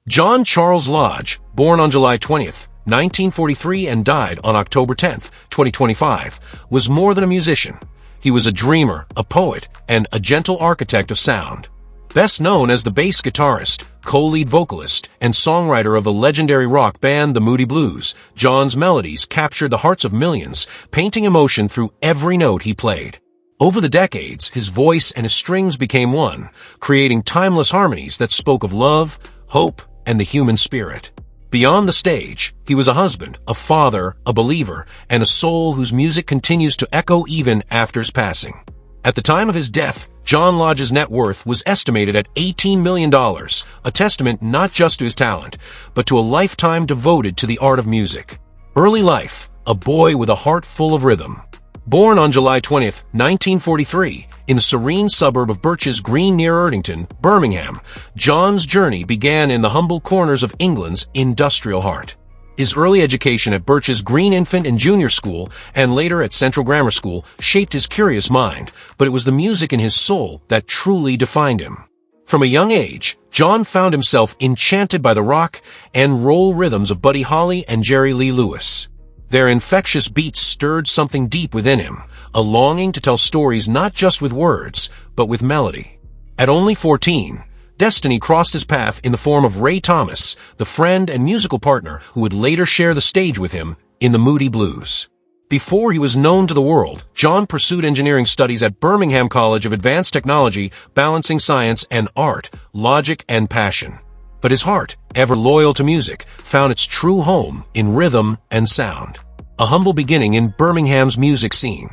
John Charles Lodge, born on July 20th, 1943 and died on October 10th, 2025, was more than a musician. He was a dreamer, a poet, and a gentle architect of sound. Best known as the bass guitarist, co-lead vocalist, and songwriter of the legendary rock band the Moody Blues, John's melodies captured the hearts of millions, painting emotion through every note he played. Over the decades, his voice and his strings became one, creating timeless harmonies that spoke of love, hope, and the human spirit. Beyond the stage, he was a husband, a father, a believer, and a soul whose music continues to echo even after his passing. At the time of his death, John Lodge's net worth was estimated at $18 million, a testament not just to his talent, but to a lifetime devoted to the art of music. Early life, a boy with a heart full of rhythm. Born on July 20th, 1943, in the serene suburb of Birches Green near Erdington, Birmingham, John's journey began in the humble corners of England's industrial heart. His early education at Birches Green Infant and Junior School and later at Central Grammar School shaped his curious mind, but it was the music in his soul that truly defined him. From a young age, John found himself enchanted by the rock and roll rhythms of Buddy Holly and Jerry Lee Lewis. Their infectious beats stirred something deep within him, a longing to tell stories not just with words, but with melody. At only 14, destiny crossed his path in the form of Ray Thomas, the friend and musical partner who would later share the stage with him in the Moody Blues. Before he was known to the world, John pursued engineering studies at Birmingham College of Advanced Technology, balancing science and art, logic and passion. But his heart, ever loyal to music, found its true home in rhythm and sound. A humble beginning in Birmingham's music scene.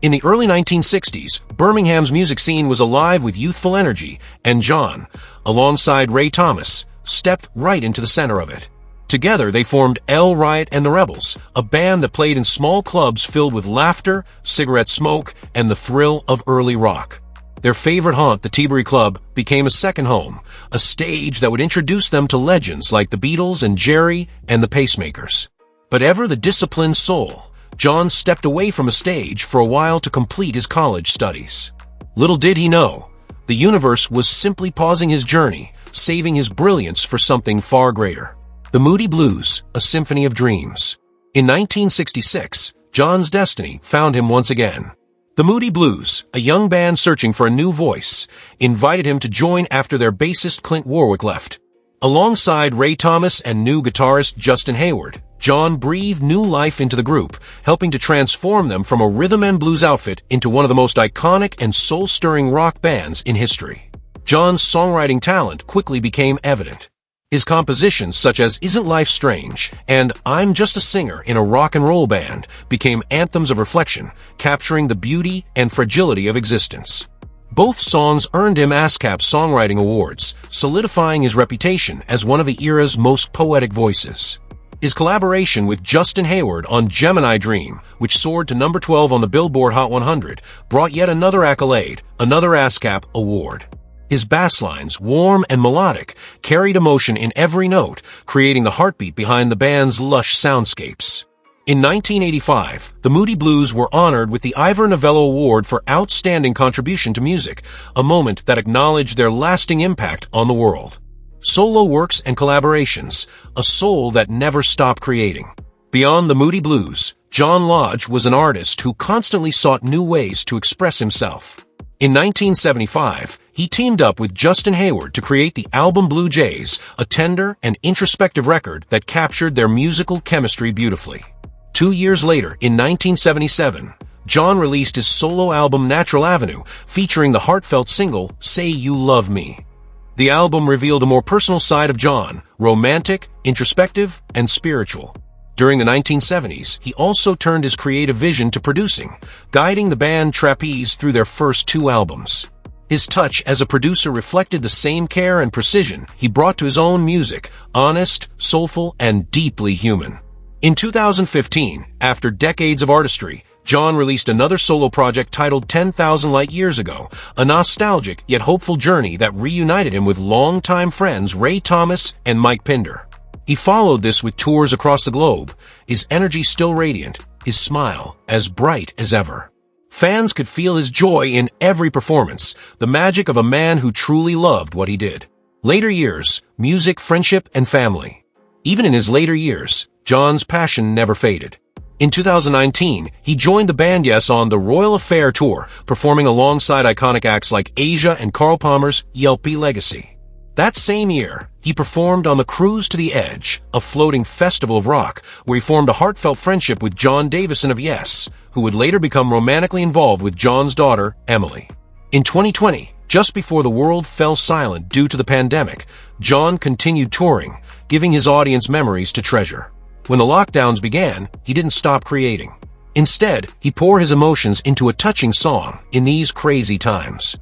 In the early 1960s, Birmingham's music scene was alive with youthful energy, and John, alongside Ray Thomas, stepped right into the center of it. Together, they formed L. Riot and the Rebels, a band that played in small clubs filled with laughter, cigarette smoke, and the thrill of early rock. Their favorite haunt, the Teabury Club, became a second home, a stage that would introduce them to legends like the Beatles and Jerry and the Pacemakers. But ever the disciplined soul, John stepped away from a stage for a while to complete his college studies. Little did he know, the universe was simply pausing his journey, saving his brilliance for something far greater. The Moody Blues, a symphony of dreams. In 1966, John's destiny found him once again. The Moody Blues, a young band searching for a new voice, invited him to join after their bassist Clint Warwick left. Alongside Ray Thomas and new guitarist Justin Hayward, John breathed new life into the group, helping to transform them from a rhythm and blues outfit into one of the most iconic and soul-stirring rock bands in history. John's songwriting talent quickly became evident. His compositions such as Isn't Life Strange and I'm Just a Singer in a Rock and Roll Band became anthems of reflection, capturing the beauty and fragility of existence. Both songs earned him ASCAP Songwriting Awards, solidifying his reputation as one of the era's most poetic voices. His collaboration with Justin Hayward on Gemini Dream, which soared to number 12 on the Billboard Hot 100, brought yet another accolade, another ASCAP award. His bass lines, warm and melodic, carried emotion in every note, creating the heartbeat behind the band's lush soundscapes. In 1985, the Moody Blues were honored with the Ivor Novello Award for Outstanding Contribution to Music, a moment that acknowledged their lasting impact on the world. Solo works and collaborations, a soul that never stopped creating. Beyond the Moody Blues, John Lodge was an artist who constantly sought new ways to express himself. In 1975, he teamed up with Justin Hayward to create the album Blue Jays, a tender and introspective record that captured their musical chemistry beautifully. 2 years later, in 1977, John released his solo album Natural Avenue, featuring the heartfelt single Say You Love Me. The album revealed a more personal side of John, romantic, introspective, and spiritual. During the 1970s, he also turned his creative vision to producing, guiding the band Trapeze through their first 2 albums. His touch as a producer reflected the same care and precision he brought to his own music, honest, soulful, and deeply human. In 2015, after decades of artistry, John released another solo project titled 10,000 Light Years Ago, a nostalgic yet hopeful journey that reunited him with longtime friends Ray Thomas and Mike Pinder. He followed this with tours across the globe, his energy still radiant, his smile as bright as ever. Fans could feel his joy in every performance, the magic of a man who truly loved what he did. Later years, music, friendship, and family. Even in his later years, John's passion never faded. In 2019, he joined the band Yes on the Royal Affair Tour, performing alongside iconic acts like Asia and Carl Palmer's Yelpy Legacy. That same year, he performed on the Cruise to the Edge, a floating festival of rock, where he formed a heartfelt friendship with John Davison of Yes, who would later become romantically involved with John's daughter, Emily. In 2020, just before the world fell silent due to the pandemic, John continued touring, giving his audience memories to treasure. When the lockdowns began, he didn't stop creating. Instead, he poured his emotions into a touching song, In These Crazy Times.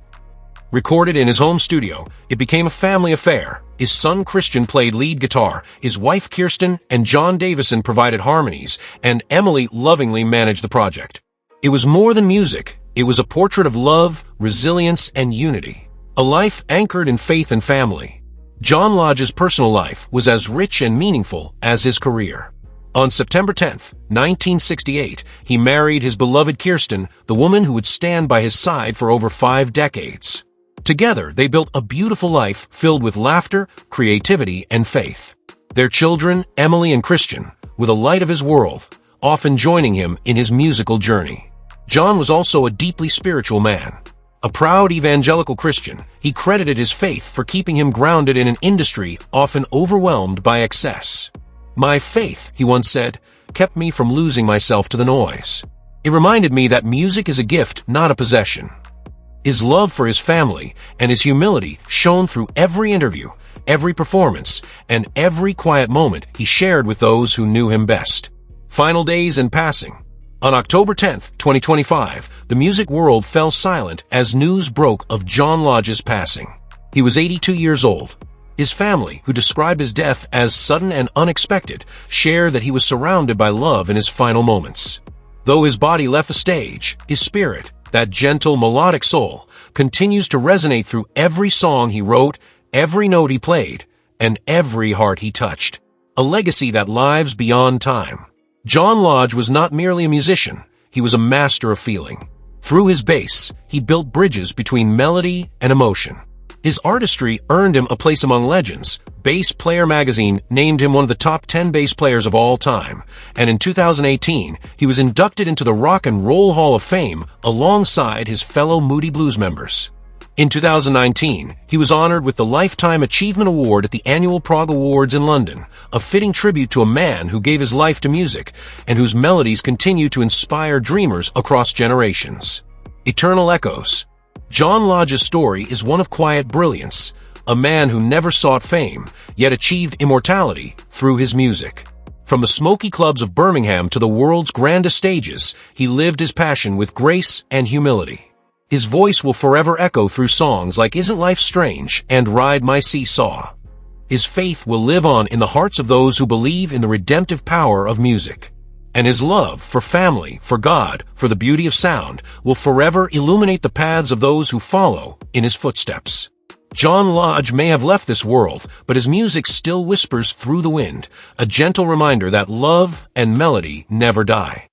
Recorded in his home studio, it became a family affair. His son Christian played lead guitar, his wife Kirsten and John Davison provided harmonies, and Emily lovingly managed the project. It was more than music. It was a portrait of love, resilience, and unity. A life anchored in faith and family. John Lodge's personal life was as rich and meaningful as his career. On September 10, 1968, he married his beloved Kirsten, the woman who would stand by his side for over 5 decades. Together, they built a beautiful life filled with laughter, creativity, and faith. Their children, Emily and Christian, were the light of his world, often joining him in his musical journey. John was also a deeply spiritual man. A proud evangelical Christian, he credited his faith for keeping him grounded in an industry often overwhelmed by excess. My faith, he once said, kept me from losing myself to the noise. It reminded me that music is a gift, not a possession. His love for his family and his humility shone through every interview, every performance, and every quiet moment he shared with those who knew him best. Final days and passing. On October 10, 2025, the music world fell silent as news broke of John Lodge's passing. He was 82 years old. His family, who described his death as sudden and unexpected, shared that he was surrounded by love in his final moments. Though his body left the stage, his spirit, that gentle, melodic soul, continues to resonate through every song he wrote, every note he played, and every heart he touched. A legacy that lives beyond time. John Lodge was not merely a musician, he was a master of feeling. Through his bass, he built bridges between melody and emotion. His artistry earned him a place among legends. Bass Player magazine named him one of the top 10 bass players of all time, and in 2018, he was inducted into the Rock and Roll Hall of Fame alongside his fellow Moody Blues members. In 2019, he was honored with the Lifetime Achievement Award at the annual Prague Awards in London, a fitting tribute to a man who gave his life to music and whose melodies continue to inspire dreamers across generations. Eternal Echoes. John Lodge's story is one of quiet brilliance, a man who never sought fame, yet achieved immortality through his music. From the smoky clubs of Birmingham to the world's grandest stages, he lived his passion with grace and humility. His voice will forever echo through songs like Isn't Life Strange and Ride My Seesaw. His faith will live on in the hearts of those who believe in the redemptive power of music. And his love for family, for God, for the beauty of sound, will forever illuminate the paths of those who follow in his footsteps. John Lodge may have left this world, but his music still whispers through the wind, a gentle reminder that love and melody never die.